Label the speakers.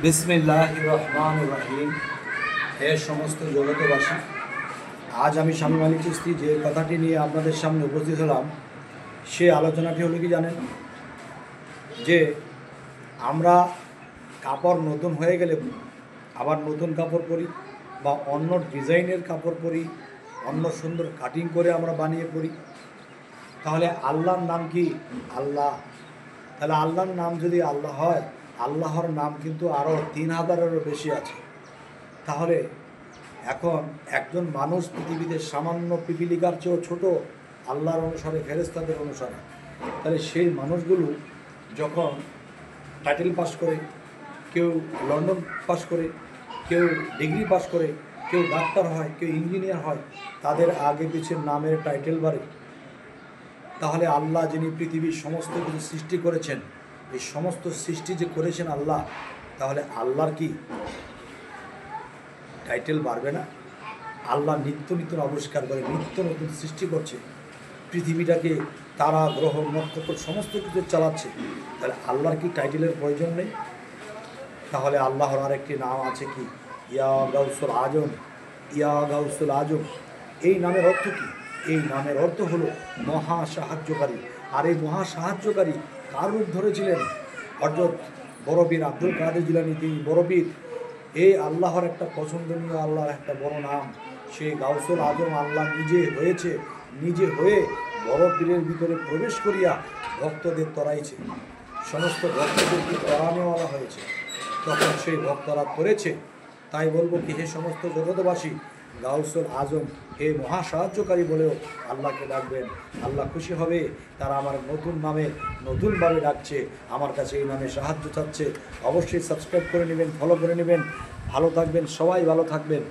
Speaker 1: বিসমিল্লাহির রহমানির রহিম। হে সমস্ত জগতবাসী, আজ আমি শামীম আলী চিশতি যে কথাটি নিয়ে আপনাদের সামনে উপস্থিত হলাম, সে আলোচনাটি হলো কি জানেন, যে আমরা কাপড় নতুন হয়ে গেলে আবার নতুন কাপড় পরি, বা অন্য ডিজাইনের কাপড় পরি, অন্য সুন্দর কাটিং করে আমরা বানিয়ে পরি। তাহলে আল্লাহর নাম কি? আল্লাহ। তাহলে আল্লাহর নাম যদি আল্লাহ হয়, আল্লাহর নাম কিন্তু আরও ৩,০০০-এরও বেশি আছে। তাহলে এখন একজন মানুষ পৃথিবীতে সামান্য পিপিলিকার চেয়েও ছোটো আল্লাহর অনুসারে, ফেরেশতাদের অনুসারে। তাহলে সেই মানুষগুলো যখন টাইটেল পাস করে, কেউ লন্ডন পাস করে, কেউ ডিগ্রি পাস করে, কেউ ডাক্তার হয়, কেউ ইঞ্জিনিয়ার হয়, তাদের আগে পিছিয়ে নামের টাইটেল বাড়ে। তাহলে আল্লাহ যিনি পৃথিবীর সমস্ত কিছু সৃষ্টি করেছেন, এই সমস্ত সৃষ্টি যে করেছেন আল্লাহ, তাহলে আল্লাহর কি টাইটেল বাড়বে না? আল্লাহ নিত্য নতুন আবিষ্কার করে, নিত্য নতুন সৃষ্টি করছে, পৃথিবীটাকে তারা গ্রহ নক্ষত্র সমস্ত কিছু চালাচ্ছে। তাহলে আল্লাহর কি টাইটেলের প্রয়োজন নেই? তাহলে আল্লাহর আরেকটি নাম আছে কি? ইয়া গাউসুল আজম। ইয়া গাউসুল আজম, এই নামের অর্থ কি? এই নামের অর্থ হলো মহা সাহায্যকারী। আর এই মহা সাহায্যকারী কার রূপ ধরেছিলেন? হযরত বড় পীর আব্দুল কাদের জিলানী, তিনি বড় পীর। এই আল্লাহর একটা পছন্দনীয়, আল্লাহর একটা বড় নাম, সেই গাউসুল আজম আল্লাহ নিজে হয়েছে, নিজে হয়ে বড় পীরের ভিতরে প্রবেশ করিয়া ভক্তদের তরাইছে, সমস্ত ভক্তদেরকে তরানেওয়ালা হয়েছে। তখন সেই ভক্তরা করেছে। তাই বলবো কি, হে সমস্ত জগতবাসী, গাউসুল আজম, হে মহা সাহায্যকারী বলেও আল্লাহকে ডাকবেন। আল্লাহ খুশি হবে, তারা আমার নতুন নামে নতুনভাবে ডাকছে, আমার কাছে এই নামে সাহায্য চাচ্ছে। অবশ্যই সাবস্ক্রাইব করে নেবেন, ফলো করে নেবেন। ভালো থাকবেন, সবাই ভালো থাকবেন।